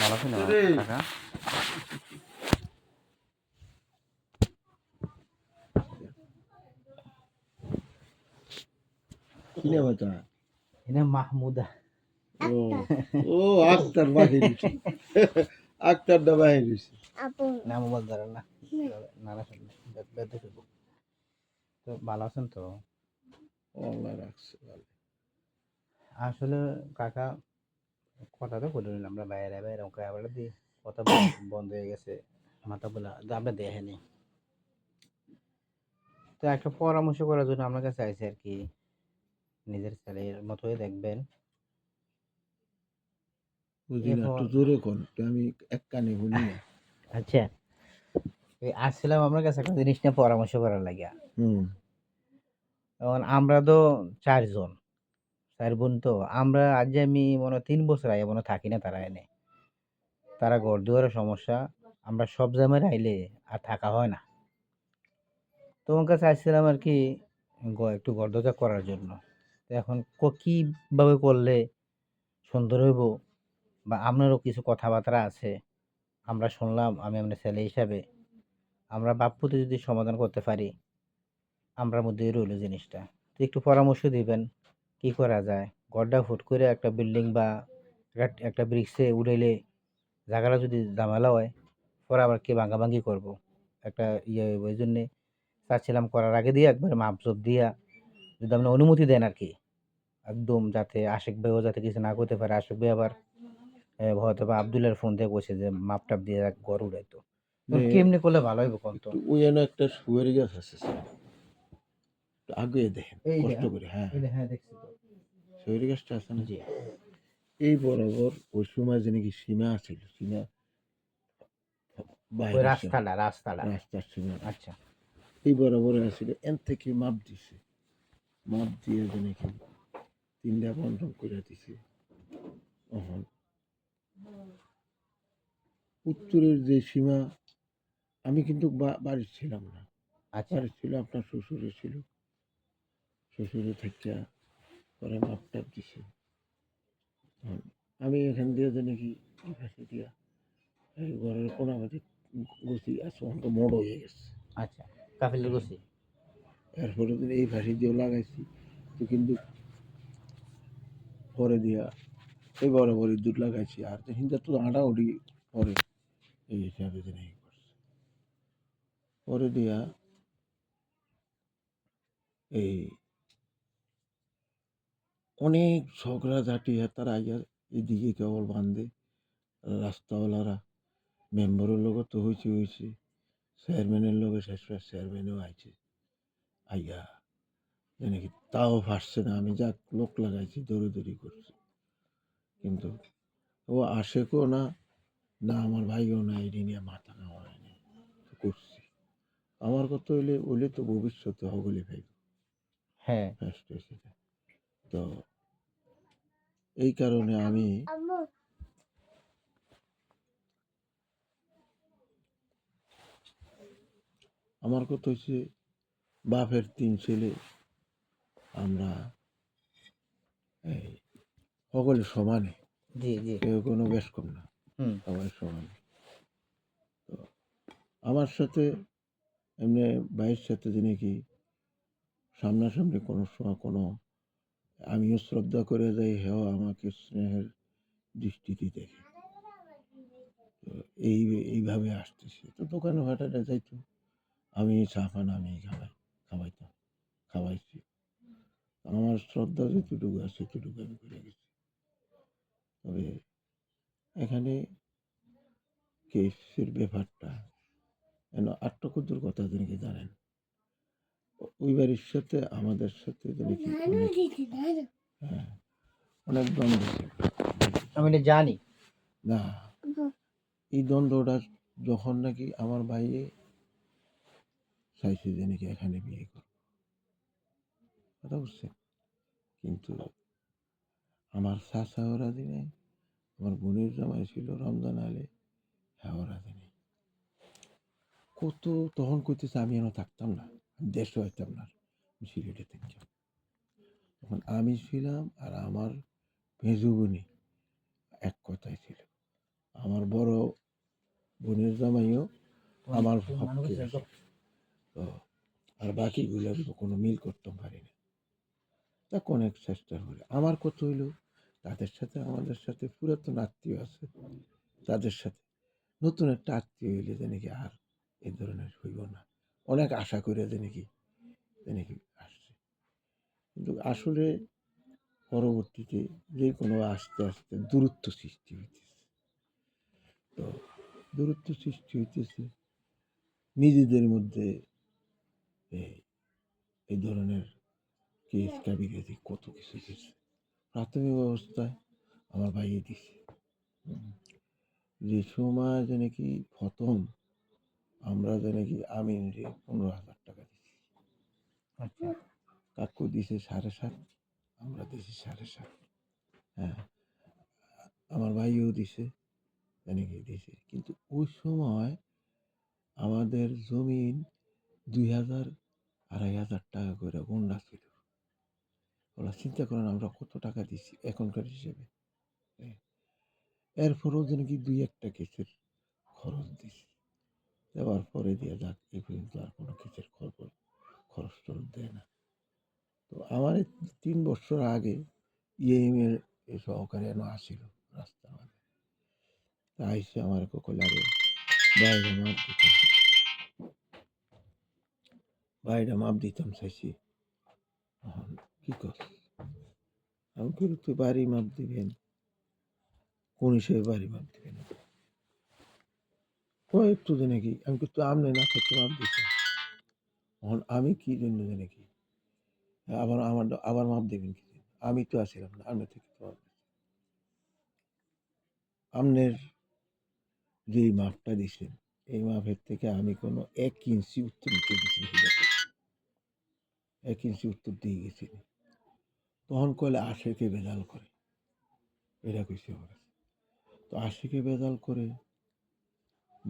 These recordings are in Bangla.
ভালো আছেন কাকা? কি নাম এটা? এটা মাহমুদা। ও ও আক্তার বাহির হইছে। আক্তারটা বাহির হইছে। নাম বল ধরেন না। নানা শুনবে বেঁধে দেবো। তো ভালো আছেন তো? আল্লাহ রাখছে ভালো। আসলে কাকা কথা তো বলে নিলাম, আমরা বাইরে বাইরে ওকে আবার দিয়ে কথা বন্ধ হয়ে গেছে, মাথা বলা আমরা দেখেনি। তো একটা পরামর্শ করার জন্য আপনার কাছে আইছি আর কি, নিজের ছেলের মতোই দেখবেন। বুঝি না, এখন একটু জোরে কন, আমি এক কানে শুনি না। আচ্ছা, এই আসছিলাম আপনার কাছে একটা জিনিস নিয়ে পরামর্শ করার লাগিয়া। হুম এখন আমরা তো চারজন, চার বোন। তো আমরা আজ আমি মনে হয় 3 বছর আগে মনে হয় থাকি না তারা এনে, তারা ঘর দুয়ারের সমস্যা, আমরা সব জায়গায় আইলে আর থাকা হয় না। তোমার কাছে আসছিলাম আর কি, একটু ঘর দরজা করার জন্য। তো এখন কিভাবে করলে সুন্দর হইব, বা আপনারও কিছু কথাবার্তা আছে, আমরা শুনলাম, আমি আপনার ছেলে হিসাবে আমরা বাপ্পুতে যদি সমাধান করতে পারি, আমরার মধ্যেই রইল জিনিসটা। তো একটু পরামর্শ দিবেন কি করা যায়। ঘরটা হুট করে একটা বিল্ডিং বা একটা ব্রিক্সে উড়াইলে জায়গাটা যদি ঝামেলা হয়, পরে আবার কে ভাঙ্গাভাঙ্গি করব, একটা ইয়ে হইব। এই জন্যে চাচ্ছিলাম করার আগে দিয়ে একবার মাপজোপ দিয়া যদি আপনি অনুমতি দেন আর কি, একদম যাতে আশিক ভাইও যাতে কিছু না করতে পারে। আশিক ভাই আবার হয়তো বা আবদুল্লার ফোন দিয়ে বসে যে মাপটাপ দিয়ে ঘর উড়াইতো। যে কেমনি করলে ভালো হইব কোন তো? একটু ওই এনে একটা সুয়ের গাছ আছে স্যার, একটু আগে দেখেন এই যে কষ্ট করে। হ্যাঁ এই যে, হ্যাঁ দেখছি তো। সুয়ের গাছটা আছে না, জি। এই বরাবর ওই সময় যে নাকি সীমা আছিল, সীমা ওই বাইরের সীমা, রাস্তাটা। রাস্তার সীমা আচ্ছা। এই বরাবর আছিল। এন থেকে মাপ দিছে, মাপ দিয়ে যে নাকি 3টা বন্ধন করে দিছে। এখন উত্তরের যে সীমা, আমি কিন্তু বাড়ির ছিলাম না, আচ্ছা। বাড়ির ছিল আপনার শ্বশুরের ছিল। শ্বশুরে থেকে পরে মাপটাপ দিছে। এখন আমি এখান দিয়ে যে নাকি এই পাশে দিয়া এই ঘরের কোনাবাদি গুছি আসমানটা মোড় হয়ে গেছে। আচ্ছা, কাফিলের গোছি। এরপরে তো এই ফাঁসি দিয়েও লাগাইছি, তো কিন্তু পরে দিয়া এই বরাবর ইঁদুর লাগাইছি। আর হিন্দা তো আটা উঠি পরে এই হিসাবে যে নাকি করছে। পরে দিয়া এই অনেক ঝগড়া ঝাঁটিয়া তারা আইয়া এদিকে কেবল বান্ধে। রাস্তাওয়ালারা মেম্বারের লোক তো হয়েছে, চেয়ারম্যানের লোকের শেষ চেয়ারম্যানও আইছে আইয়া, যে নাকি তাও ফাঁসছে না। আমি যাক লোক লাগাইছি, দৌড়ি করছি, কিন্তু ও আসেকও না, না আমার ভাইও না, এটি নিয়ে মাথা কামায়নি করছি। আমার কথা হইলে ওইলে তো ভবিষ্যতে হগলে ভাই হ্যাঁ। ফার্স্ট হয়েছে। তো এই কারণে আমি আমার কথা হচ্ছে বাপের 3 ছেলে, আমরা এই সকলে সমানে, জি জি। কেউ কোনো বেশ কম না, হুম। সবাই সমানে। তো আমার সাথে এমনি ভাইয়ের সাথে যে নাকি সামনাসামনি কোনো সময় কোনো, আমিও শ্রদ্ধা করে যাই, হেও আমাকে স্নেহের দৃষ্টিতে দেখে। তো এইভাবে আসতেছে। তো দোকানে ভাটাটা যাইতো, আমি চা পান আমি খাওয়াইতাম, খাওয়াইছি। আমার শ্রদ্ধা যতটুকু আছে সেটুকু আমি করে গেছি। তবে এখানে কেসের ব্যাপারটা আট্টকুদ্দুর কথা তিনি জানেন, ওই বাড়ির সাথে আমাদের সাথে হ্যাঁ অনেক দ্বন্দ্ব ছিল। আমি এটা জানি। না, এই দ্বন্দ্বটা যখন নাকি আমার ভাই চাইছে যে নাকি এখানে বিয়ে করব, কথা বুঝছেন, কিন্তু আমার চাচাও রাজি নেই, আমার বোনের জামাই ছিল রমজান আলে, হ্যাঁ রাজি নেই। কত তখন কইতেছে আমি এনে থাকতাম না, আমি দেশও হইতাম না, আমি সিলেটে থাকতাম। তখন আমি ছিলাম আর আমার মেজো বোনি এক কথাই ছিল। আমার বড় বোনের জামাইও আমার হককে গেছে। তো আর বাকিগুলোর কোনো মিল করতে পারি না। তা অনেক চেষ্টা করে আমার কথা হইল তাদের সাথে আমাদের সাথে পুরাতন আত্মীয় আছে, তাদের সাথে নতুন একটা আত্মীয় হইলে যে নাকি আর এই ধরনের হইব না। অনেক আশা করে যে নাকি আসছে, কিন্তু আসলে পরবর্তীতে যে কোনো আস্তে আস্তে দূরত্ব সৃষ্টি হইতেছে। তো দূরত্ব সৃষ্টি হইতেছে নিজেদের মধ্যে। এই ধরনের কেস কাবিরাজি কত কিছু গেছে। প্রাথমিক অবস্থায় আমার ভাইয়ে দিছে। যে সময় যে নাকি প্রথম আমরা যে নাকি আমিন রে 15,000 টাকা দিছি, আচ্ছা কাকু দিছে 7.5, আমরা দিছি 7.5। হ্যাঁ, আমার ভাইও দিছে, নাকি দিছে। কিন্তু ওই সময় আমাদের জমিন 2,000 2,500 টাকা করে গন্ডা ছিল। ওরা চিন্তা করেন আমরা কত টাকা দিছি এখনকার হিসেবে। এরপরেও যে নাকি 2-1টা কেসের খরচ দিছি, দেওয়ার পরে দিয়ে যাক এই পর্যন্ত আর কোনো কেসের খরচ টরচ দেয় না। তো আমার 3 বছর আগে ইএমের সহকারী এনে আসিল রাস্তার মাঝে, তা আইসে আমার কইল আরে বাইরে মাপ দিতাম চাইছি। এখন কি কর, আমি কই তুই বাড়ি মাপ দিবেন, কোন হিসেবে বাড়ি মাপ দিবেন? কয় একটু যে নাকি আমি কই তুই আমনে না থাকতে মাপ দিছে, এখন আমি কি জন্য যে নাকি আবার মাপ দেবেন কি? আমি তো আসিলাম না, আমনে থেকে তো আমনের যে মাপটা দিছেন এই মাপের থেকে আমি কোনো 1 ইঞ্চি উত্তর নিতে গেছি না, 1 ইঞ্চি উত্তর দিয়ে গেছি। তখন কইলে আশেকে ভেজাল করে, এটা কইছে আমার কাছে। তো আশেকে ভেজাল করে,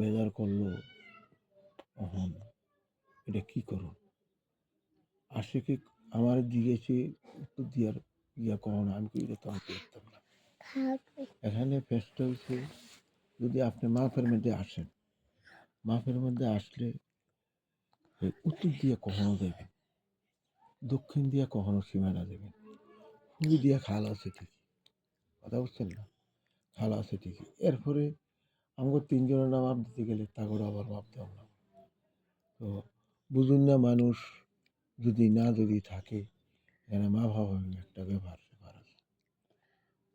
ভেজাল করলো। এখন এটা কি করুন? আশেকে আমার দিয়েছে উত্তর দিয়ার কখনো আমি কই এটা তো আমি করতাম না। এখানে ফেসটা হয়েছে যদি আপনি মাপের মধ্যে আসেন, মাপের মধ্যে আসলে উত্তর দিয়ে কখনো দেবেন, দক্ষিণ দিয়ে কখনো সীমানা দেবেন, পূর্ব দিয়ে খাল আছে ঠিকই, কথা বুঝছেন না? খাল আছে ঠিকই। এরপরে আমাকে 3 জনের মাপ দিতে গেলে তাগর আবার মাপ দেওয়া না। তো বুঝুন না, মানুষ যদি থাকে এখানে মাপ হবে একটা ব্যাপার আছে।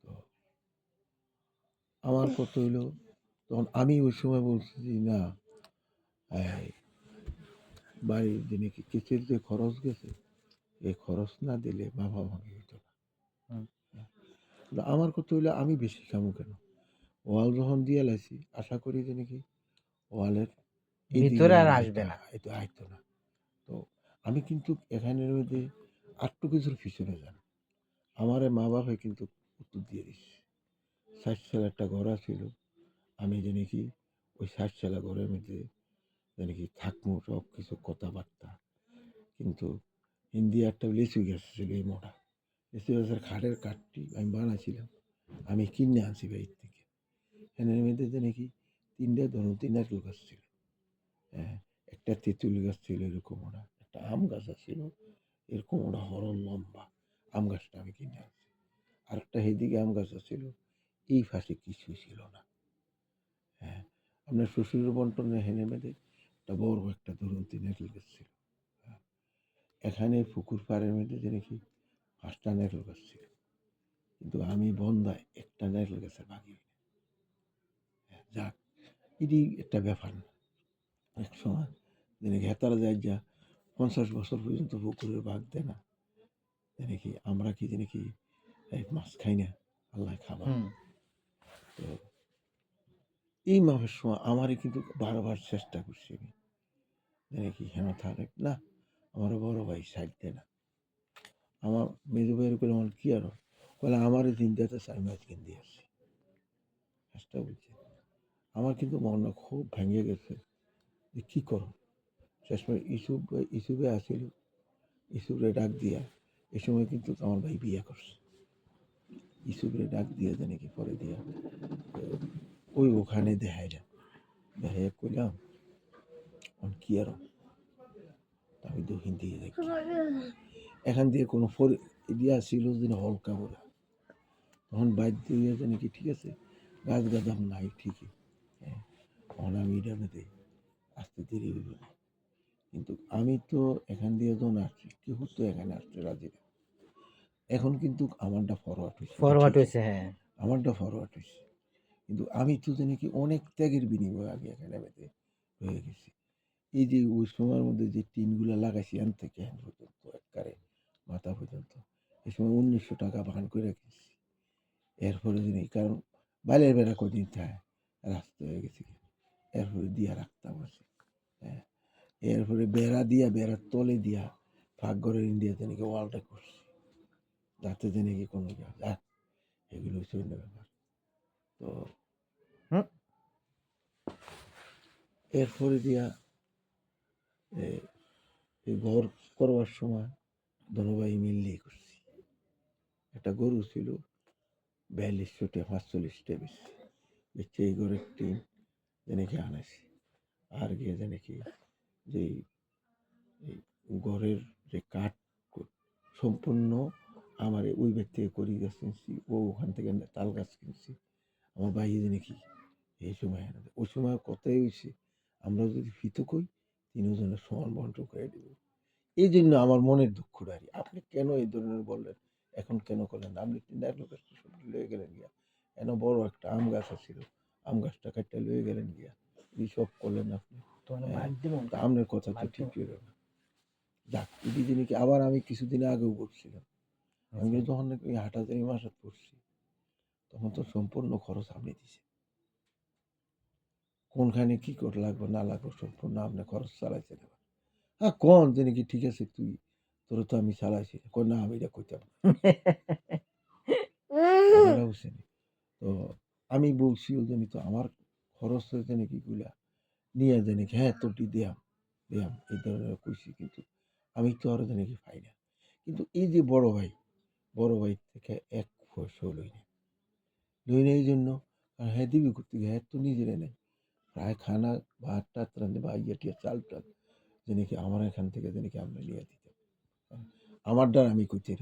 তো আমার কত হইলো, তখন আমি ওই সময় বলছি যে না, বাড়ির যে নাকি কেসের যে খরচ গেছে এই খরচ না দিলে বাবা ভাঙি হইতো না। আমার কথা হইলে আমি বেশি খামো কেন, ওয়াল যখন দিয়ে লাইছি আশা করি যে নাকি ওয়ালের ভিতরে আর আসবে না। এটা আইতো না। তো আমি কিন্তু এখানের মধ্যে আটটু কিছুর পিছনে যান, আমার মা বাপে কিন্তু উত্তর দিয়ে দিচ্ছে। 60 সালে একটা ঘর ছিল, আমি যে নাকি ওই 60 সালে ঘরের মধ্যে যে নাকি থাকবো সব কিছু কথাবার্তা। কিন্তু ইন্ডিয়া একটা লিচু গাছ ছিল এই মোটা, লিচু গাছের খাটের কাঠটি আমি বানাইছিলাম, আমি কিনে আনছি বাইর থেকে। এখানের মধ্যে যে নাকি 3টা ধরুন নারকেল গাছ ছিল, হ্যাঁ, একটা তেঁতুল গাছ ছিল এরকম ওরা, একটা আম গাছ ছিল এরকম ওরা হরণ লম্বা, আম গাছটা আমি কিনে আনছি। আর একটা হেদিকে আম গাছ ছিল, এই পাশে কিছুই ছিল না। হ্যাঁ, আপনার শ্বশুরের বন্টনে হেনে মেদে একটা বড় একটা ধরুন নারকেল গাছ ছিল। এখানে পুকুর পাড়ের মধ্যে যে নাকি 5টা নারকেল গাছ ছিল, কিন্তু আমি বন্ধায় একটা নারকেল গাছের ভাগি। যাক, এটি একটা ব্যাপার না। এক সময় যে নাকি হেতারা যায় যা 50 বছর পর্যন্ত পুকুরের ভাগ দেয় না, যে নাকি আমরা কি যে নাকি এই মাছ খাই না, আল্লাহ খাবার। তো এই মাপের সময় আমারই কিন্তু বারবার চেষ্টা করছি আমি, যে নাকি হেন থাকে না, আমার বড় ভাই সাইড দেয় না। আমার মেজো ভাইয়ের করে আমার কি আরো বলে আমার চিন্তাতে আমি মাছ কিনতে আসছি, চেষ্টা বলছি। আমার কিন্তু মনটা খুব ভেঙে গেছে যে কী করো। শেষমেশ ইসুবে আসিল, ইসুবরে ডাক দিয়া এ সময় কিন্তু আমার ভাই বিয়ে করছে। ইসুবরে ডাক দিয়ে জানি কি পরে দিয়া ওখানে দেখাইলাম, দেখাইয়া কইলাম কি আর আমি দক্ষিণ দিয়ে দেখি এখান দিয়ে কোনো দিয়া ছিল যে হলকা বলে তখন বাধ্য হইয়া জানি কি ঠিক আছে গাছ গাছাম নাই ঠিকই, হ্যাঁ তখন আমি এটা মেতে আসতে দেরি হইল না। কিন্তু আমি তো এখান দিয়ে যখন আসছি কেউ তো এখানে আসতে রাজি না। এখন কিন্তু আমারটা ফরওয়ার্ড হয়েছে, ফরওয়ার্ড হয়েছে, হ্যাঁ। আমারটা ফরওয়ার্ড হয়েছে, কিন্তু আমি তো জানি কি অনেক ত্যাগের বিনিময়ে আমি এখানে মেতে হয়ে গেছি। এই যে ওই সময়ের মধ্যে যে টিনগুলো লাগাইছি এন থেকে হ্যান পর্যন্ত একবারে মাথা পর্যন্ত এই সময় 1900 টাকা ভান করে রেখেছি। এরপরে যিনি কারণ বাইরের বেড়া কদিন থাকে রাস্তা হয়ে গেছে, এরপরে দিয়া রাখতাম আছে, হ্যাঁ এরপরে বেড়া দিয়া বেড়ার তলে দিয়া ফাঁকঘরের ইন্ডিয়াতে নাকি ওয়ালটা করছি যাতে যে নাকি কোনো যাক এগুলো হচ্ছে অন্য ব্যাপার। তো এরপরে দিয়া এই ঘর করবার সময় ধনবাই মিললেই করছি। একটা গরু ছিল 4200 45টা বেশি এই ঘরের টিন যেনাকি আনাছি আর গিয়ে যেনাকি যে ঘরের যে কাঠ সম্পূর্ণ আমার ওই বের থেকে করি গাছ কিনছি, ও ওখান থেকে তাল গাছ কিনছি। আমার ভাই নাকি এই সময় আনা ওই সময় কথাই হয়েছে আমরা যদি ফিতো কই তিনজনের সমান বন্টন করে দেব। এই জন্য আমার মনের দুঃখটা আর আপনি কেন এই ধরনের বললেন, এখন কেন করলেন আপনি লোকের সবজি লয়ে গেলেন গিয়া এন বড় একটা আম গাছ ছিল আম গাছটা কাটতে লয়ে গেলেন গিয়া এই সব করলেন আপনি, আপনার কথা তো ঠিক হয়ে গেল। যাক এটি যিনি কি আবার আমি কিছুদিন আগেও বলছিলাম আমি যখন ওই হাটাজারি মাসাত পড়ছি তখন তো সম্পূর্ণ খরচ আপনি দিছে, কোনখানে কি করে লাগবে না লাগবে সম্পূর্ণ আপনি খরচ চালাইছেন। হ্যাঁ কোন যে নাকি ঠিক আছে তুই তোর তো আমি চালাইছি কোন না আমি এটা কইতাম বুঝছেন। তো আমি বলছি ওই জন্য তো আমার খরচ হয়েছে নাকি গুলা নিয়ে যায় নাকি হ্যাঁ তোরটি দিয়াম দিয়াম এই ধরনের কইছি, কিন্তু আমি তো আরো নাকি পাই না। কিন্তু এই যে বড় ভাই থেকে এক পয়সাও লই না এই জন্য হ্যাঁ দিবি করতে হ্যাঁ তো নিজের নেই প্রায় খানা ভাত টাত রান্ধে বা ইয়ে টিয়া চাল টাল যে নাকি আমার এখান থেকে যে নাকি আমরা নিয়ে দিতাম আমার দ্বার আমি কইতে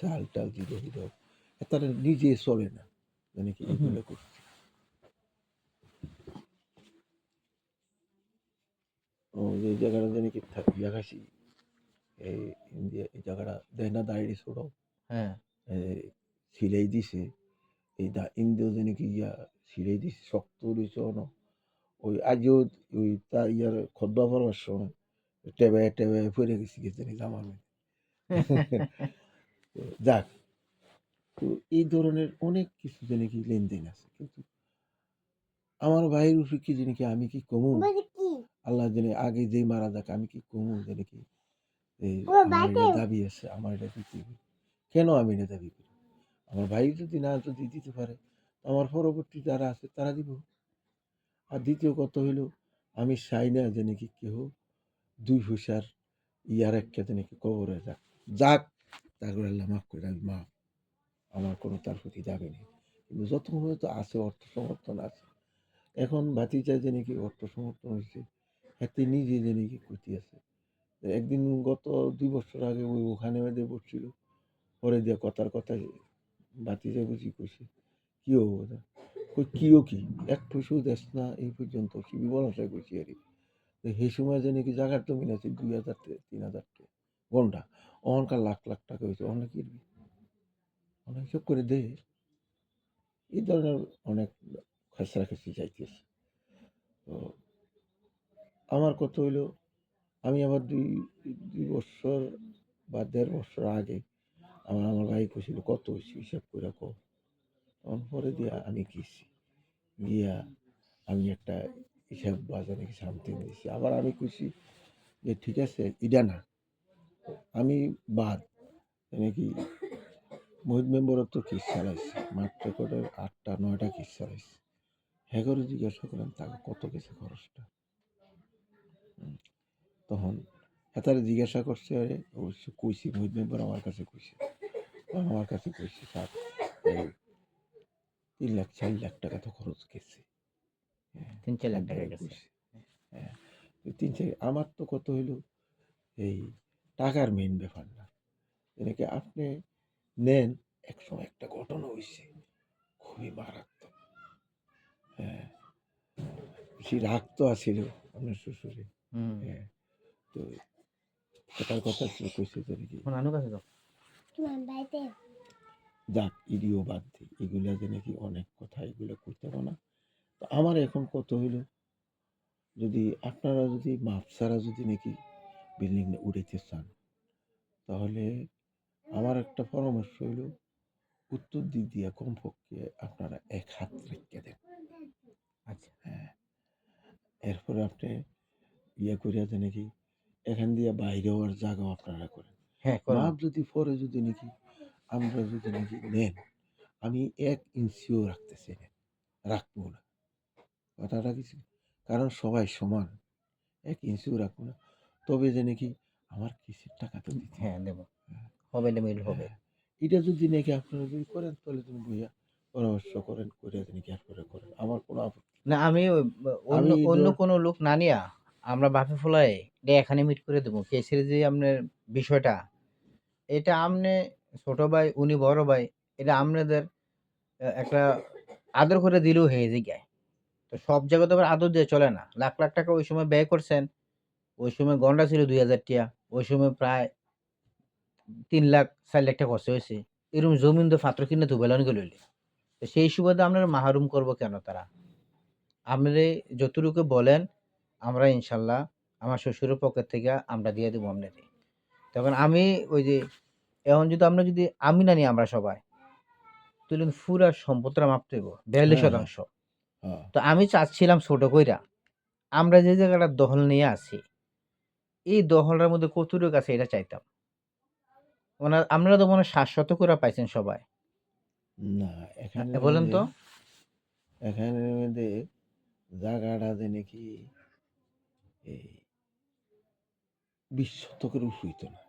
চাল টাল দিতে দিত তারা নিজে চলে না যে নাকি এগুলো করছে। ও যে জায়গাটা যে নাকি লাগাইছি এই ইন্ডিয়া এই জায়গাটা দেয় না দাঁড়িয়ে ছোট, হ্যাঁ সিলাই দিছে এই ইন্ডিয়া যে নাকি ইয়া সিলাই দিছে শক্ত রয়েছে ওই আজও ওই তা ইয়ার খদ্দা পড়ার সময় টেবে টেবে পড়ে গেছি জানি জামার যাক। তো এই ধরনের অনেক কিছু জানি কি লেনদেন আছে, কিন্তু আমার ভাইয়ের উপরে কি জানি কি আমি কি কমু আল্লাহ জানি আগে যেই মারা যাক আমি কি কমু জানি কি আমার এটা দাবি আছে আমার এটা দিতে হবে। কেন আমি এটা দাবি করি? আমার ভাই যদি না যদি দিতে পারে আমার পরবর্তী যারা আছে তারা দিব। আর দ্বিতীয় কথা হইল আমি চাই না যে নাকি কেউ 2 পয়সার ইয়ার একটা যে নাকি কবরে যাক যাক তারপরে আল্লাহ মাফ করে আমি মাফ আমার কোনো তার প্রতি যাবে নেই, কিন্তু যতক্ষণ পর্যন্ত আছে অর্থ সমর্থন আছে এখন ভাতিজা যে নাকি অর্থ সমর্থন হয়েছে হাতে নিজে যে নাকি ক্ষতি আছে। একদিন গত 2 বছর আগে ওই ওখানে মেয়েদের বসছিল পরে দিয়ে কথার কথা ভাতিজা বুঝি কইছে কি হবো কই কিও কি এক পয়সাও দেশ না এই পর্যন্ত শিবি বলাশায় কইছি আর সেই সময় যে নাকি জায়গার জমিন আছে 2000 3000 ঘন্টা অহংকার লাখ লাখ টাকা হয়েছে অনেক অনেক সব করে দেয় এই ধরনের অনেক খেসরা খেসি চাইতেছে। তো আমার কথা হইলো আমি আবার দুই বছর বা 1.5 বছর আগে আমার ভাই কইছিল কত হয়েছে হিসাব করে কো তখন পরে দিয়া আমি গেছি গিয়া আমি একটা হিসাব বাজারে সামথিং দিছি আবার আমি কইছি যে ঠিক আছে ইডা না আমি বাদ নাকি মহিদ মেম্বরের তো কিস চালাইছি মাত্র করে 8টা 9টা কিস চালাইছি হ্যাঁ করে জিজ্ঞাসা করেন তাকে কত গেছে খরচটা। তখন তারা জিজ্ঞাসা করছে আরে অবশ্য কইছি মহিদ মেম্বার আমার কাছে কইছে স্যার 3 লাখ 4 লাখ টাকা তো খরচ গেছে। হ্যাঁ, ৩-৪ লাখ টাকা একবারে গেছে। কইছে। হ্যাঁ, তো ৩-৪ আমার তো কত হইলো এই টাকার মেইন ব্যাপার না। এনাকে আপনি নেন, একসময় একটা ঘটনা হইছে খুবই মারাত্মক। হ্যাঁ, বেশি রাগ তো আছিল আপনার শ্বশুরে। হুম। হ্যাঁ, তো কথার কথা ছিল কইছে যে নাকি এখন নানুর কাছে যাও। যাক ইডিও বাদ দি। এগুলা যে নাকি অনেক কথা এগুলা কইতে পারো না। তো আমার এখন কত হইল যদি আপনারা যদি মাপ ছাড়া যদি নাকি বিল্ডিং উড়াইতে চান তাহলে আমার একটা পরামর্শ হইল উত্তর দিক দিয়া কমপক্ষে আপনারা ১ হাত রেখে দেন। আচ্ছা। হ্যাঁ, এরপরে আপনি ইয়ে করিয়া যে নাকি এখান দিয়া বাইরে হওয়ার জায়গাও আপনারা করেন। হ্যাঁ, করুন। মাপ যদি পরে যদি নাকি আমরা যদি নাকি নেন, আমি ১ ইঞ্চিও রাখতেছি না, রাখবো না। কথাটা কিছু কারণ সবাই সমান। ১ ইঞ্চিও রাখবো না। তবে যে নাকি আমার কিস্তির টাকা তো দিতে হ্যাঁ, হবে। দেব। হ্যাঁ, হবে না মিল হবে। হ্যাঁ। এটা যদি নাকি আপনারা যদি করেন তাহলে তুমি বইয়া পরামর্শ করেন, কইরা নাকি এরপরে করেন। আমার কোনো আপত্তি না আমি ওই অন্য আমি অন্য ধর কোনো লোক না নিয়া আমরা বাপে ফুলায় এটা এখানে মিট করে দেবো। কেসের যে আপনার বিষয়টা, এটা আমনে ছোট ভাই, উনি বড় ভাই। এটা আপনাদের একটা আদর করে দিলেও হয়ে যায়। তো সব জায়গায় তো আবার আদর দিয়ে চলে না। লাখ, লাখ টাকা ওই সময় ব্যয় করছেন। ওই সময় গন্ডা ছিল ২,০০০ টিয়া। ওই সময় প্রায় ৩ লাখ ৪ লাখ টাকা খরচ হয়েছে। এরকম জমিন তো পাত্র কিনে তো বেলান গেল। তো সেই সুবাদে আপনারা মাহরুম করব কেন তারা? আপনারে যতটুকু বলেন আমরা ইনশাল্লাহ আমার শ্বশুরের পকেট থেকে আমরা দিয়ে দেবো আপনাকে। তখন আমি ওই যে এখন যদি আমরা যদি আমি না নিই আমরা সবাই তাহলে কিন্তু পুরা সম্পদটা মাপতে হইব হ্যাঁ, হ্যাঁ, ৪২%। হ্যাঁ। তো আমি চাচ্ছিলাম ছোট কইরা আমরা যে জায়গাটা দখল নিয়ে আছি এই দখলটার মধ্যে কতটুকু আছে এটা চাইতাম। আপনারা তো মনে হয় ৭০০ করে পাইছেন সবাই। না এখানের বলেন মধ্যে তো? এখানের মধ্যে জায়গাটা যে নাকি এই ২০ শতকের উপর হইতো না।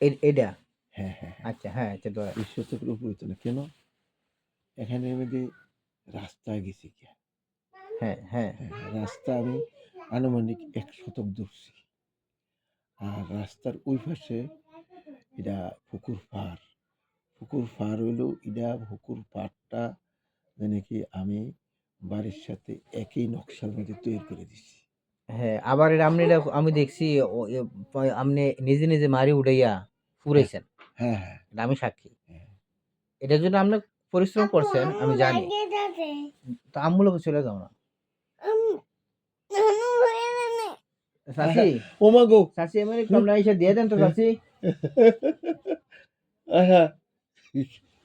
এইটা? হ্যাঁ, হ্যাঁ, হ্যাঁ। আচ্ছা, হ্যাঁ, আচ্ছা ধরেন। ২০ শতকের উপর হইতো না। কেন? এখানের মধ্যে রাস্তায় গেছি গিয়া। হ্যাঁ, হ্যাঁ। হ্যাঁ, রাস্তা আমি আনুমানিক ১ শতক ধরছি। আর রাস্তার ওই পাশে এটা পুকুর পাড়। পুকুর পাড় হইলো এটা পুকুর পাড়টা যে নাকি আমি বাড়ির সাথে একই নকশার মধ্যে তৈরি করে দিছি। হ্যাঁ, আবার এটা আপনি এটা আমি দেখছি আপনি নিজে, নিজে মারি উঠাইয়া হ্যাঁ, ফুরাইছেন। হ্যাঁ, হ্যাঁ, এটা আমি সাক্ষী। হ্যাঁ। এটার জন্য আপনি পরিশ্রম করছেন আমি জানি। তো আম্মু লোকে চলে যাও না। চাচি, ওমা গো! চাচি আমার একটু আমরা এসে দিয়ে দেন তো চাচি। আহা!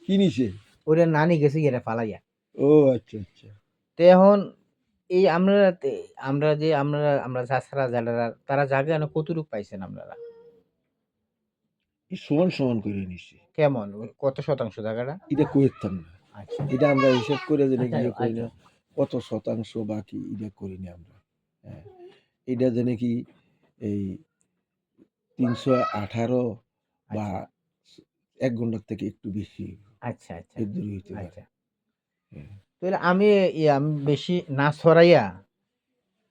কি নিছে? ওরে নানি গেছে গিয়ে এটা ফালাইয়া। ও আচ্ছা, আচ্ছা। তো এখন এই আমরা আমরা যে আমরা চাচারা যারা তারা জায়গা এনে কতটুকু পাইছেন আপনারা? এই সমান, সমান করে নিছি। কেমন? কত শতাংশ জায়গাটা? এটা কইতাম না। আচ্ছা, এটা আমরা হিসাব করে যে আচ্ছা, নাকি ইয়ে করি আচ্ছা, না, কত শতাংশ বাকি এটা করি না আমরা। হ্যাঁ, এটা যে নাকি এই ৩১৮ বা আচ্ছা, ১ ঘন্টার থেকে একটু বেশি আচ্ছা, আচ্ছা, এর দূরে হইতে পারে। আচ্ছা। হ্যাঁ, তাহলে আমি বেশি না ছড়াইয়া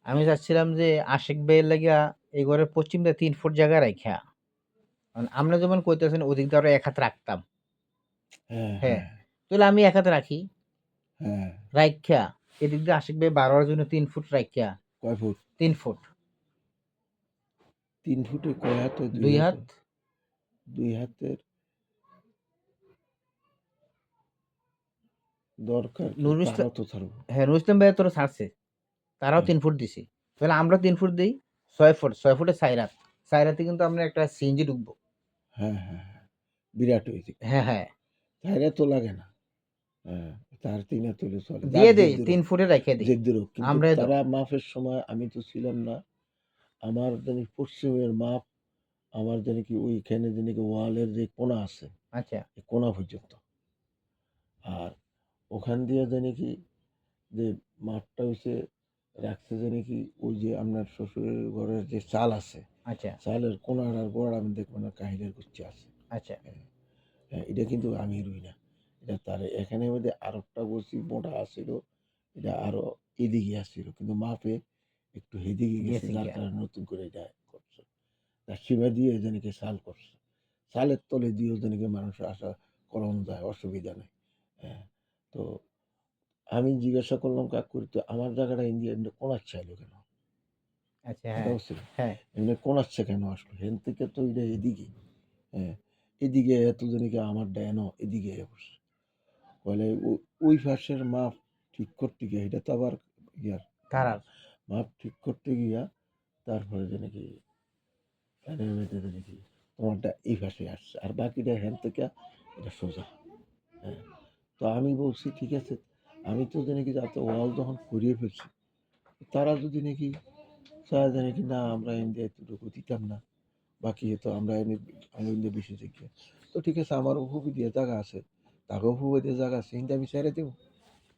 আমি চাচ্ছিলাম যে আশিক ভাইয়ের লাগিয়া এই ঘরের পশ্চিমটা ৩ ফুট জায়গা রাইখা কারণ আমরা যেমন কইতেছেন ওদিক দিয়ে আরো ১ হাত রাখতাম। হ্যাঁ, হ্যাঁ, হ্যাঁ, তাহলে আমি ১ হাত রাখি। হ্যাঁ। রাইখা এদিক দিয়ে আশিক ভাই বার হওয়ার জন্য ৩ ফুট রাইখা কয় ফুট? ৩ ফুট ৩ ফুটে কয় হাত হয়? ২ ২ হাত হাত হয়? ২ হাতের দরকার কি নুরুল ইসলাম তারও তো ছাড়ব। হ্যাঁ, নুরুল ইসলাম ভাইয়া তোরা ছাড়ছে। তারাও হ্যাঁ, ৩ ফুট দিছে। তাহলে আমরা ৩ ফুট দেই ৬ ফুট। ৬ ফুটে ৪ হাত। ৪ হাতে কিন্তু আমরা একটা সিএনজি ঢুকবো। হ্যাঁ, হ্যাঁ, হ্যাঁ। বিরাট হয়েছে। হ্যাঁ, হ্যাঁ। তাইলে তো লাগে না। হ্যাঁ, তার ৩ হাত হইলে চলে। যার দিয়ে দেই জেদ্দের ৩ হোক, ফুটে রাইখা দেই। জেদ্দের হোক। কিন্তু আমরাই দাও। তারা মাপের সময় আমি তো ছিলাম না। আমার জানি পশ্চিমের মাপ আমার জানি কি ওইখানে জানি কি ওয়ালের যে কোণা আছে, আচ্ছা, এই কোণা পর্যন্ত। আর ওখান দিয়ে জানি কি যে মাপটা হইছে রাখছে জানি কি ওই যে আপনার শ্বশুরের ঘরের যে চাল আছে, আচ্ছা, চালের কোণার আর গোড়ার আমি দেখব না কাহিলের কুচ্চি আছে। আচ্ছা, হ্যাঁ, হ্যাঁ, এটা কিন্তু আমি রুই না। এটা তার এখানের মধ্যে আরেকটা বড়শি মোটা আছিল। এটা আরো এদিকে আসছিল, কিন্তু মাপে একটু হেদিকে গেছে, গেছে যার গিয়া। কারণে নতুন করে এটা করছে। তার সীমা দিয়ে যেনাকে সাল করছে, সালের তলে দিয়েও যেনাকে মানুষ আসা করণ যায়, অসুবিধা নেই। হ্যাঁ, তো আমি জিজ্ঞাসা করলাম কাকুর, তো আমার জায়গাটা ইন্ডিয়া এমনি কোনাচ্ছে এলো কেন? আচ্ছা, কথা হ্যাঁ, বুঝছেন? হ্যাঁ। এমনি কোনাচ্ছে কেন আসলো? হেন থেকে তো এটা এদিকে। হ্যাঁ, এদিকে এত যেনাকে আমার ড্যান এদিকে বসে। বলে ওই পাশের মাপ ঠিক করতে গিয়ে, এটা তো আবার ইয়ার তারার। মাপ ঠিক করতে গিয়া তারপরে যে নাকি ফ্যানের মধ্যে যে নাকি তোমারটা এই পাশে আসছে, আর বাকিটা হ্যান থেকে এটা সোজা। হ্যাঁ, তো আমি বলছি ঠিক আছে, আমি তো যে নাকি যাতে ওয়াল যখন করিয়ে ফেলছি, তারা যদি নাকি চায় যে নাকি না আমরা ইন্ডিয়া এতটুকু দিতাম না, বাকি তো আমরা এনে আমি ইন্ডিয়া বেশি দেখি, তো ঠিক আছে আমার উপভোগ দিয়ে জায়গা আছে, তাকে উপভোগ দিয়ে জায়গা আছে, ইন্ডিয়া আমি ছেড়ে দেবো।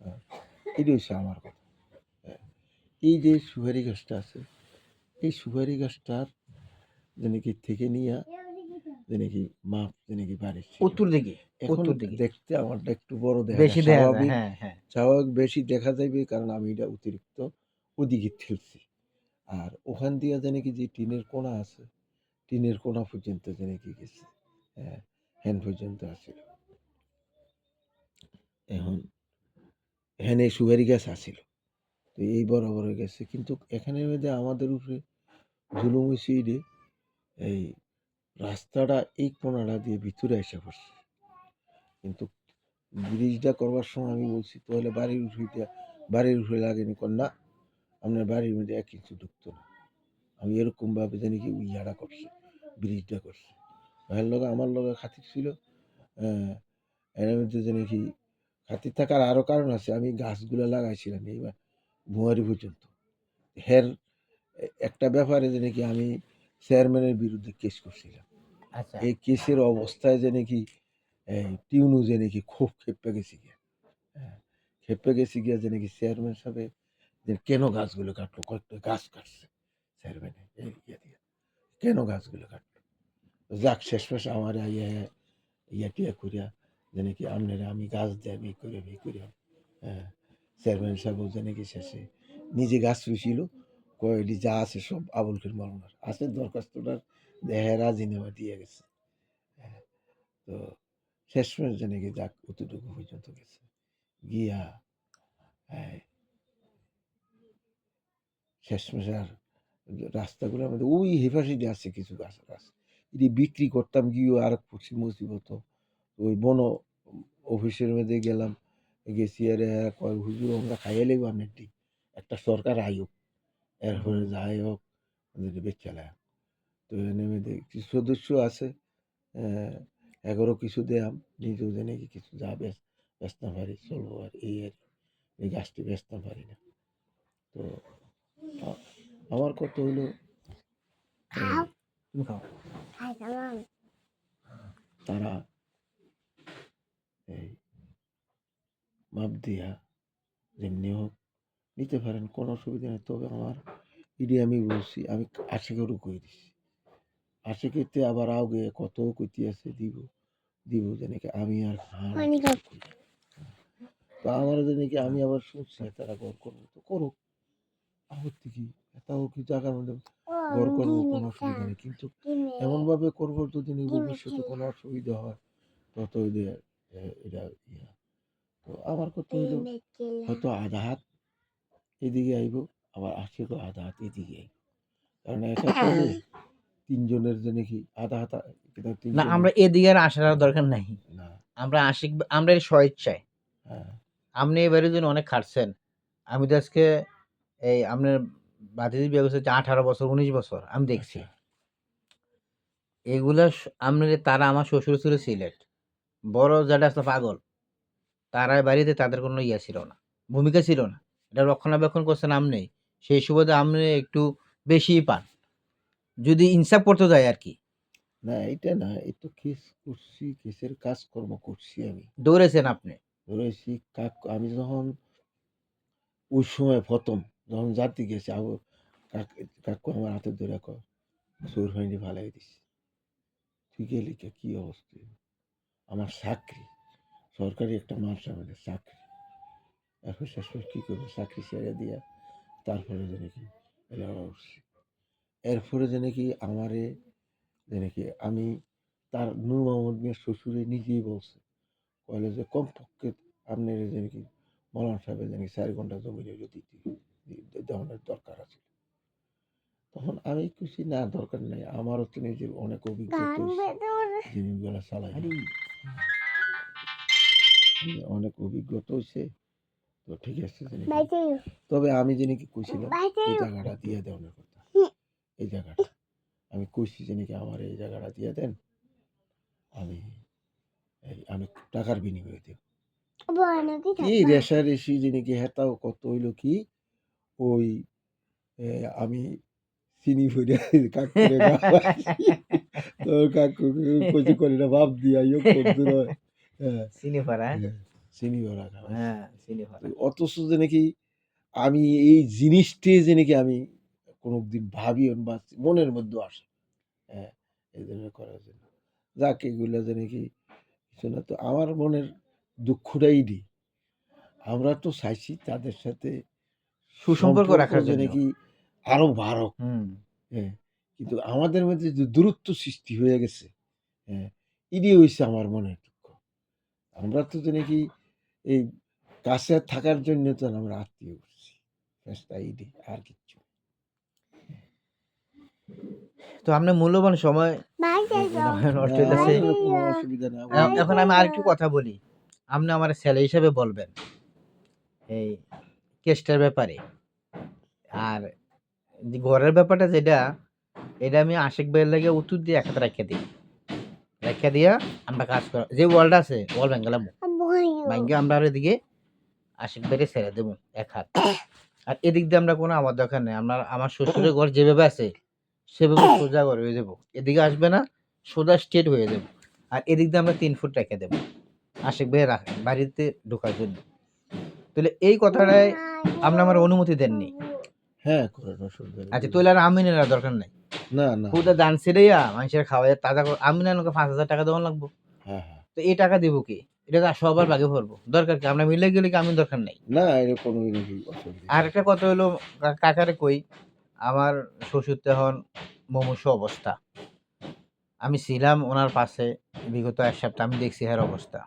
হ্যাঁ, এটাই হচ্ছে আমার কথা। হ্যাঁ, এই যে সুপারি গাছটা আছে, এই সুপারি গাছটার যে নাকি থেকে নিয়ে যে নাকি মাপ যে নাকি বাড়ির ছিল, উত্তর দিকে, এখন উত্তর দিকে। দেখতে আমারটা একটু বড় দেখা বেশি যায়, দেয়া যায়। স্বাভাবিক। হ্যাঁ, হ্যাঁ। স্বাভাবিক বেশি দেখা যাবে, কারণ আমি এটা অতিরিক্ত ওদিকে ঠেলছি। আর ওখান দিয়ে যে নাকি যে টিনের কোণা আছে, টিনের কোণা পর্যন্ত যে নাকি গেছে, হ্যাঁ, হ্যান পর্যন্ত আসছিল। এখন হ্যানে সুপারি গাছ আসছিল, তো এই বরাবর গেছে, কিন্তু এখানে মধ্যে আমাদের উপরে জুলুম হয়েছে এই যে, এই রাস্তাটা এই কোণাটা দিয়ে ভিতরে এসে পড়ছে, কিন্তু ব্রিজটা করবার সময় আমি বলছি তাহলে বাড়ির উঠে লাগেনি, কর না আপনার বাড়ির মধ্যে এক কিছু ঢুকতো না। আমি এরকম ভাবে জানি কি ইয়াটা করছে, ব্রিজটা করছে, ভাইয়ের লগে আমার লগে খাতির ছিল। এর মধ্যে জানি কি খাতির থাকার আরো কারণ আছে, আমি গাছগুলো লাগাইছিলাম এইবার ভুয়ারি পর্যন্ত। হের একটা ব্যাপারে যে নাকি আমি চেয়ারম্যানের বিরুদ্ধে কেস করছিলাম, আচ্ছা, এই কেসের অবস্থায় যে নাকি এই টিউনু যে নাকি খুব ক্ষেপে গেছি গিয়া। হ্যাঁ, ক্ষেপে গেছি গিয়া যে নাকি চেয়ারম্যান সাহেব যে কেন গাছগুলো কাটলো, কয়েকটা গাছ কাটছে চেয়ারম্যানে এই ইয়ে দিয়ে, কেন গাছগুলো কাটলো? যাক শেষমেশ আমার ইয়া টিয়া করিয়া যে নাকি আপনারা আমি গাছ দেয় এই করিয়া, হ্যাঁ, চেয়ারম্যান সাহেব যে নাকি শেষে নিজে গাছ রুইছিল, কয়টি যা আছে সব আবুল খের মরনার আছে, দরখাস্তটার দেহে রাজিনামা দিয়ে গেছে। হ্যাঁ, তো শেষমেশ যে নাকি যাক অতটুকু পর্যন্ত গেছে গিয়া। হ্যাঁ, শেষমেশ আর রাস্তাগুলোর মধ্যে ওই হেফাসি দিয়ে আছে কিছু গাছ গাছ এটি বিক্রি করতাম গিয়েও আর খুশি মুসিবত। ওই বন অফিসের মধ্যে গেলাম, গেছি আর এরা কয় হুজুর আমরা খাইয়ে লেব আপনার ঠিক একটা সরকার আইব, এরপরে যাই হোক ওদেরকে বেচালাম। তো এনে মধ্যে কিছু সদস্য আছে, 11 কিছু দেয়াম, নিজেও যে নাকি কিছু যা বেচতে পারি চলবো, আর এই আর কি। এই গাছটি বেচতে পারি না। তো আ- আমার কথা হইলো এই তুমি খাও। তারা এই মাপ দিয়া যেমনি হোক নিতে পারেন, কোনো অসুবিধা নেই, তবে আমার ইডি আমি বলছি আমি আশিকেরও কই দিছি, আশিকেতে আবার আগে কত কইতে আছে দিব দিব যেনাকি আমি আর তো আমার যেনাকি আমি আবার শুনছি তারা ঘর করবো, তো করুক, আপত্তি কি, তাও কি জায়গার মধ্যে ঘর করবো, কোনো অসুবিধা নেই, কিন্তু এমন ভাবে করবো যদি ভবিষ্যতে কোনো অসুবিধা হয় তত এদের এটা ইয়া। তো আমার কথা হইলো হয়তো আধা হাত এদিকে আইব, আবার আশিকও আধা হাত এদিকে আইব, কারণ একা করে তিনজনের যে নাকি আধা হাত না, তিনজনের আমরা এদিকে আর আসার আর দরকার নাই। না। আমরা আশিক, আমরা এর স্বইচ্ছায়। হ্যাঁ, আপনি এবারের জন্য অনেক খাটছেন। আমি তো আজকে এই আপনার ভাতিজির বিয়ে করছে হচ্ছে 18 বছর, 19 বছর। আমি দেখছি। আচ্ছা, এগুলা আপনার তারা আমার শ্বশুর ছিল সিলেট। বড় জ্যাঠা আসলো পাগল। তারাই বাড়িতে তাদের কোনো ইয়ে ছিল না, ভূমিকা ছিল না। এটা রক্ষণাবেক্ষণ করছেন আপনি। সেই সুবাদে আপনি একটু বেশিই পান। যদি ইনসাফ করতে যায় আরকি। না এটা না, এই তো কেস করছি, কেসের কাজকর্ম করছি আমি, দৌড়েছেন আপনি। ধরেছি আমি যখন ওই সময় প্রথম যখন জাতি গেছে কাকু আমার হাতে ধরে কয় চোর হয়নি ফালাই দিছি, তুই গেলি কি অবস্থা, আমার চাকরি, সরকারি একটা মাদ্রাসা চাকরি, এখন শেষমেশ কী করবো, চাকরি ছেড়ে দিয়া তারপরে যে নাকি এটা উঠছি। এরপরে যে নাকি আমারে যে নাকি আমি তার নূর মোহাম্মদ মিয়ার শ্বশুরে নিজেই বলছে, কইলে যে কমপক্ষে আপনার যে নাকি মৌলানা সাহেবের যে নাকি 4 ঘন্টা জমি হইলো দেওয়ানোর দরকার আছে। তখন আমি কইছি না দরকার নাই, আমারও তো নিজের অনেক অভিজ্ঞতা হইছে জিনিসগুলা চালাইয়া, অনেক অভিজ্ঞতা হইছে। তো ঠিক আছে যে নাকি, তবে আমি যে নাকি কইছিলাম এই জায়গাটা দিয়ে দেওয়ানোর কথা, এই জায়গাটা আমি কইছি যে নাকি আমার এই জায়গাটা দিয়ে দেন, আমি আমি টাকার বিনিময়ে দেব। কি রেষারেষি যে নাকি হেতাও কত হইল কি ওই আমি চিনি ফুড়ে কাকুরে খাওয়াইছি। তোর কাকু কচি কলিটা ভাব দিয়া ইয়ে কদ্দুর হয়। হ্যাঁ, চিনি পাড়া হ্যাঁ, চিনি ভরা খাওয়াইছি। হ্যাঁ চিনি পাড়া অথচ যে নাকি আমি এই জিনিসটাই যে নাকি আমি কোনোদিন ভাবিও বা মনের মধ্যে আসে। হ্যাঁ, এই জন্য করার জন্য। যাক এগুলা যে নাকি কিছু না, তো আমার মনের দুঃখটাই নেই। আমরা তো চাইছি তাদের সাথে সুসম্পর্ক সম্পর্ক রাখার যে জন্য। নাকি আরো বাড়ুক। হ্যাঁ, কিন্তু আমাদের মধ্যে যে দূরত্ব সৃষ্টি হয়ে গেছে, হ্যাঁ, এটাই হইছে আমার মনের দুঃখ। আমরা তো যে নাকি এই কাছে থাকার জন্য তো আমরা আত্মীয় করছি, ব্যাস এইটাই, আর কিচ্ছু না। তো আপনার মূল্যবান সময় নষ্ট হইতেছে। আমাদের কোনো অসুবিধা নেই। এখন আমি আরেকটু কথা বলি। আপনি আমার ছেলে হিসেবে বলবেন এই কেসটার ব্যাপারে। আর যে ঘরের ব্যাপারটা যেটা, এটা আমি আশিক ভাইয়ের লাগে উত্তর দিয়ে একসাথে রাখিয়া দিই। রাখিয়া দিয়া আমরা কাজ করা যে ওয়ালটা আছে ওয়াল ভেঙ্গালাম, ভাঙ্গে আমরা আর এদিকে আশিক ভাইয়ের ছেড়ে দেবো এক হাত। আর এদিক দিয়ে আমরা কোনো আমার দরকার নেই। আমার শ্বশুরের ঘর যেভাবে আছে সেভাবে সোজা ঘর হয়ে যাবো। এদিকে আসবে না, সোজা স্ট্রেট হয়ে যাবো। আর এদিক দিয়ে আমরা 3 ফুট রেখে দেবো আশিক ভাইয়ের বাড়িতে ঢোকার জন্য। তাহলে এই কথাটাই আপনি আমার অনুমতি দেননি। হ্যাঁ, করেন, অসুবিধা নেই। আচ্ছা তাহলে আর আমি নেওয়ার দরকার নাই। না, না। খুদা দান ছিড়াইয়া মানুষের খাওয়াই তাজা আমি না 5,000 টাকা দেওয়া লাগবো। হ্যাঁ, হ্যাঁ। তো এই টাকা দিব কি? এটা তো সবার ভাগে পড়বো। দরকার কি? আমরা মিলে গেলে কি আমি দরকার নাই। না, এটা কোনো নাকি অসুবিধা আর নেই। একটা কথা হলো কাকারে কই আমার শ্বশুর তো এখন মুমূর্ষু অবস্থা। আমি ছিলাম ওনার পাশে বিগত 1 সপ্তাহ, আমি দেখছি এর অবস্থা।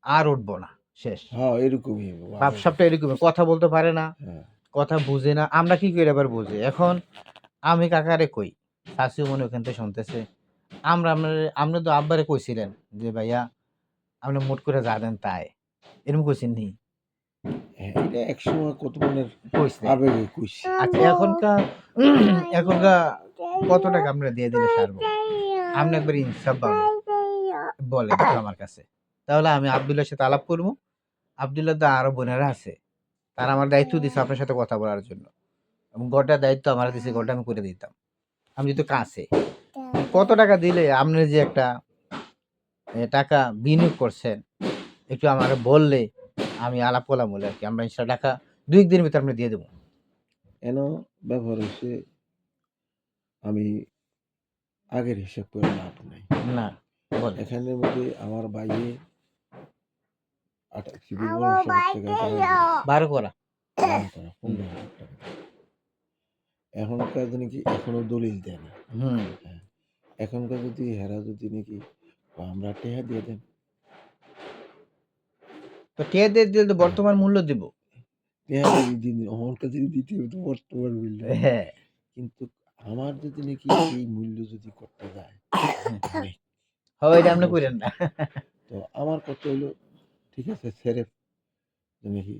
আর উঠবো না, শেষ। হ্যাঁ, এরকমই ভাবসাবটা এরকমই, কথা বলতে পারে না, হ্যাঁ, কথা বুঝে না। আমরা কি করে আবার বুঝি? এখন আমি কাকারে কই, শাশু মনে ওখান থেকে শুনতেছে। আপনি তো আব্বারে কইছিলেন যে ভাইয়া আপনি মুট করে যা দেন তাই। এরকম কইছেন নি? হ্যাঁ, এটা একসময় কত মনের কইছে। আবেগে কইছি। আচ্ছা এখনকার কত টাকা আমরা দিয়ে দিলে সারবো? আপনি একবার ইনসাফ ভাবে বলেন তো আমার কাছে। তাহলে আমি আব্দুল্লাহর সাথে আলাপ করবো। আব্দুল্লাহ তো আরো বোনেরা আছে। তারা আমার দায়িত্ব দিছে আপনার সাথে কথা বলার জন্য। এবং ঘরটার দায়িত্ব আমার দিছে, ঘরটা আমি করে দিতাম। আমি যেহেতু কাছে। কত টাকা দিলে আপনার যে একটা টাকা বিনিয়োগ করছেন, একটু আমাকে বললে আমি আলাপ করলাম বলে আরকি। আমরা ইনশাল্লাহ টাকা ২-১ দিনের ভিতরে আমরা দিয়ে দেবো। এন ব্যবহার হইছে আমি আগের হিসাব করে লাভ নাই। না, বলেন। এখানের মধ্যে আমার বাইরে 19,000 টাকা জমা ১২ করা। 15,000 টাকা। এখনকার নাকি এখনো দলিল দেয় না। হুম। হ্যাঁ, এখনকার যদি হেরা যদি নাকি আমরা টেহা দিয়ে দেন, তো টিয়া দিয়ে দিলে তো বর্তমান মূল্য দিব। টেহা যদি দিন এখনকার যদি দিতে হবে তো বর্তমান মূল্য। হ্যাঁ। কিন্তু আমার যদি নাকি এই মূল্য যদি করতে যায় অনেক। হবে এটা আপনি কইরেন না। তো আমার কথা হইলো ঠিক আছে সেরেফ নাকি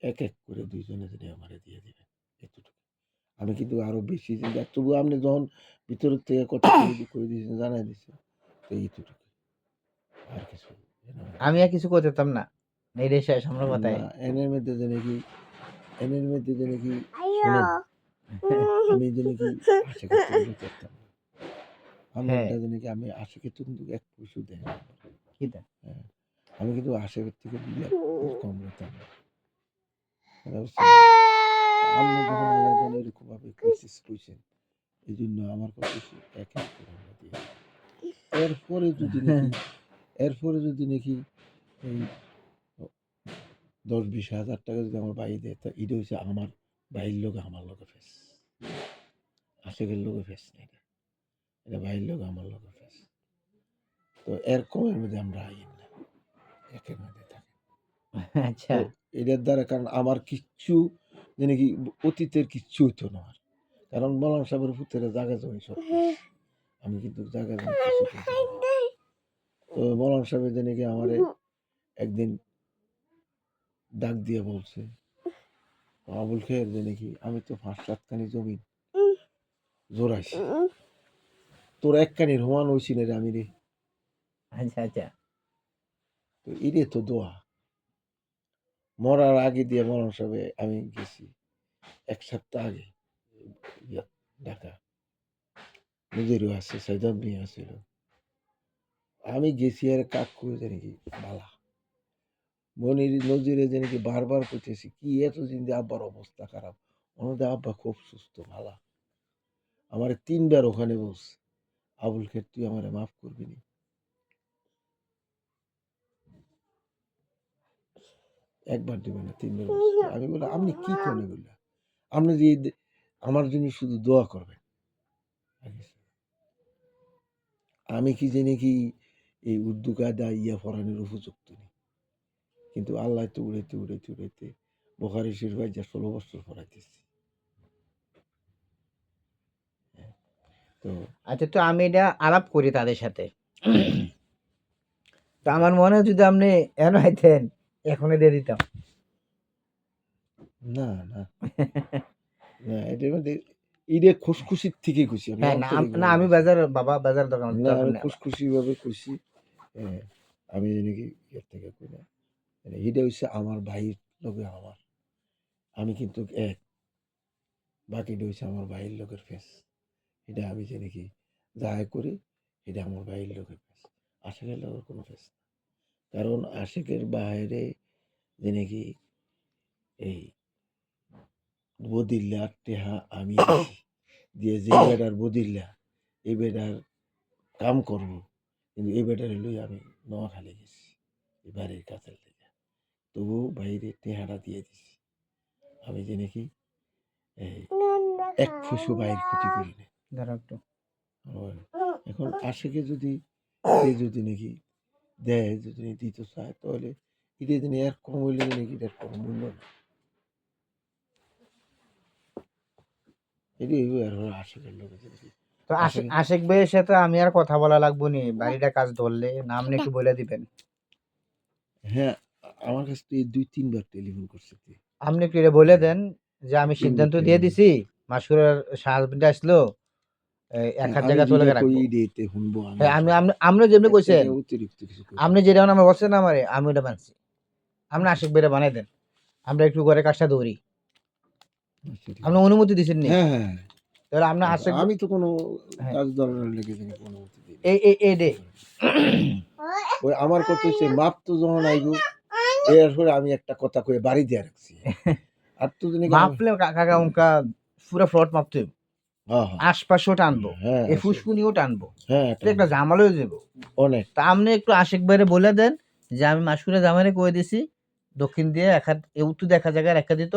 এক করে 2 জনে যদি আমারে দিয়ে দিবেন এতটুকু। আমি কিন্তু আরো বেশি চিন্তা, তবুও আপনি যখন ভিতরের থেকে কথা করে দিয়েছেন, জানাই দিয়েছেন, তো এইটুকু, আর কিছু আমি আর কিছু করতাম না। এটাই শেষ আমরা কথায়। না। এনের মধ্যে যে নাকি শোনেন, আমি যে নাকি আশা করতাম না। হ্যাঁ। আমারটা যে নাকি আমি আশা কিন্তু এক পয়সাও দেয় না। কি দেন? হ্যাঁ, আমি কিন্তু আশাকের থেকে 2 লাখ কম নিতাম না। আপনি যখন আইয়া এরকম ভাবে কইছেন, এই জন্য আমার কথা হচ্ছে এক করে আমরা দিয়ে দিই। এরপরে যদি নাকি এই 10-20 হাজার টাকা যদি আমার ভাই দেয় তা এটা হচ্ছে আমার ভাইয়ের লোকে আমার লোকে ফেস, আশেকের লোকে ফেস না, এটা এটা ভাইয়ের লোকে আমার লোকে ফেস। তো এর কমের মধ্যে আমরা আই না, একের মধ্যে থাকি। আচ্ছা তো এটার দ্বারা কারণ আমার কিচ্ছু যেন কি অতীতের কিচ্ছু হইতো না আমার, কারণ মৌলানা সাহেবের পুত্রের জায়গা জমি সব কিছু। আমি কিন্তু জায়গা জমি কিছু করতে পারি না। তো মৌলানা সাহেবের যেন কি আমারে একদিন ডাক দিয়ে বলছে, আবুল খের যে নাকি আমি তো 5-7 জমি জোড়াইছি, তোর একখানি রোমান হইছি না রে আমি রে। আচ্ছা আচ্ছা তো এরে তো দোয়া মরার আগে দিয়ে মরণ সবে আমি গেছি 1 সপ্তাহ আগে ঢাকা, নিজেরও আছে সাইদাম নিয়ে আসছিল, আমি গেছি আর কাক করে জানি কি বালা মনির নজিরে জানি কি বারবার করতেছি কি এতদিন দিয়ে আব্বার অবস্থা খারাপ, ওনাদের আব্বা খুব সুস্থ ভালা, আমার 3বার ওখানে বলছে আবুল খের তুই আমার মাফ করবি নি, একবার দিবেন না 3বার বলছে। আমি বললাম আপনি কি করেন এগুলা, আপনি যে আমার জন্য শুধু দোয়া করবেন, আমি কি জানি কি এই উর্দু কায়দা ইয়া পড়ানোর উপযুক্ত নেই, কিন্তু আল্লাহ তো উড়াইতে উড়াইতে উড়াইতে বোখারি শরীফ যা 16 বছর পড়াইতেছি। তো আচ্ছা তো আমি এটা আলাপ করি তাদের সাথে। তো আমার মনে হয় যদি আপনি এন হইতেন এখনই দিয়ে দিতাম। না না না এটার মধ্যে ঈদে খুশখুশির থেকে খুশি, আমি হ্যাঁ না আন্তরিকভাবে না আমি বলছি। বাজার বাবা বাজার দোকান না দরকার আমি নেই আমার। খুশখুশি ভাবে খুশি। হ্যাঁ, আমি জানি কি এর থেকে কই না, এটা হচ্ছে আমার ভাইয়ের লোকে আমার, আমি কিন্তু এক, বাকিটা হচ্ছে আমার ভাইয়ের লোকের ফেস, এটা আমি জানি কি যাই করি এটা আমার ভাইয়ের লোকের ফেস, আশেকের লোকের কোনো ফেস না। কারণ আশেকের বাইরে যে নাকি এই বদিল্লা টেহা আমি আছি দিয়ে যে বেটার বদিল্লা এই বেটার কাম করব, কিন্তু এই বেটারে লই আমি নোয়াখালী গেছি এই বাড়ির কাছের লেগে, তবু বাইরে টেহাটা দিয়ে দিছি, আমি যে নাকি এই 1 ফুসু বাইরের ক্ষতি করি না। ধরো একটু আর এখন আশেকে যদি সে যদি নাকি দেয় যদি দিতে চায় তাহলে এটা যদি এর কম হইলে নাকি এটার কোনো মূল্য নেই, এটাই আর আশেকের লোক তো আসলে আশিক ভাইয়ের সাথে আমি আর কথা বলা লাগবো নি, বাড়িটা কাজ ধরলে নাম নাকি বলে দিবেন। হ্যাঁ, আমার কাছে তো এই 2-3 বার টেলিফোন করছে তুই। আপনি একটু এটা বলে দেন যে আমি 3 বার সিদ্ধান্ত দিয়ে টেলিফোন। দিছি, মাসুরের হাজবেন্ড আসলো এক হাত আমি জায়গা চলে যেটা কই রাখবো। এইটাতে শুনবো, আমি হ্যাঁ আসলে আপনি যেমনি এর কইছেন, থেকে অতিরিক্ত কিছু কইতে আপনি পারি যেটা আমার বলছেন আমারে আমি ওটা মানছি, আপনি আশিক ভাইরে বানাই দেন, আমরা একটু ঘরে কাজটা ধরি। না। আচ্ছা ঠিক আপনি আছে। অনুমতি দিছেন নি? হ্যাঁ, হ্যাঁ, হ্যাঁ। তাহলে আপনি আশিক আমি তো কোনো হ্যাঁ কাজ ধরনের লেগে থেকে কোনো অনুমতি দিই না। এই ডে ওই আমার কথা হচ্ছে মাপ তো যখন আইব এরপরে আমি একটা কথা কয়ে বাড়ি দিয়ে রাখছি। আর তো জানি কি আমি মাপলে কাকা উনকা পুরো ফ্লট মাপতে হবে। হ্যাঁ, হ্যাঁ, আশপাশও টানবো, হ্যাঁ, এই আছে। ফুসকুনিও টানবো, হ্যাঁ, এটা একটা ঝামেলা হয়ে যাবো। অনেক। তা আপনি একটু আশিক ভাইরে বলে দেন যে আমি মাসুরে জামাইরে কয়ে দিছি দক্ষিণ দিয়ে এক হাত উত্তর দিয়ে এক জায়গায় রেখে দিত,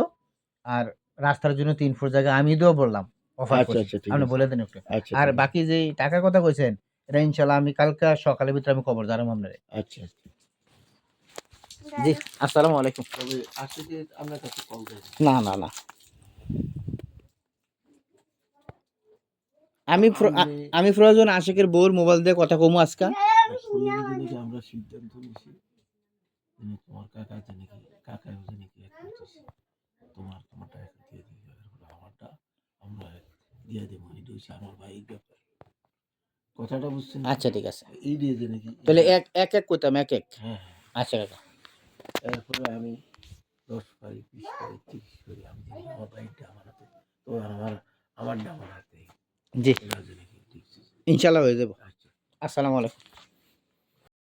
আর রাস্তার জন্য 3 ফুট জায়গা আমি দিয়েও বললাম অফার আচ্ছা, করছি, আচ্ছা ঠিক আপনি আছে। বলে দেন একটু। আচ্ছা আর ঠিক আছে। বাকি যে টাকার কথা কইছেন এটা ইনশাল্লাহ আমি কালকে সকালের ভিতরে আমি খবর জানাবো আপনারে। আচ্ছা, আচ্ছা। জি আসসালামু আলাইকুম। তবে আজকে আপনার কাছে কল দেয় না না না আমি আমি প্রয়োজন আশিকের বউর মোবাইল দিয়ে কথা কমু আজকা। আমরা সিদ্ধান্ত নিয়েছি তোমার কাকা জানি কি কাকা জানি কি এক করতেছে তোমারটা এখন দিয়ে দিবে, আমারটা আমরা দিয়ে দেবো, এটা হচ্ছে আমার ভাইয়ের ব্যাপার, কথাটা বুঝছেন? আচ্ছা ঠিক আছে, এই দিয়ে যে নাকি তাহলে এক এক এক করতাম এক এক। হ্যাঁ, আচ্ছা কাকা এরপরে আমি 10 পারি 20 পারি 30 পারি আমি জানি আমার ভাইটা আমার হাতে, তো আমারটা আমার হাতে, জি এটা যে নাকি ঠিক আছে। ইনশাল্লাহ হয়ে যাবো। আচ্ছা। আসসালামু আলাইকুম।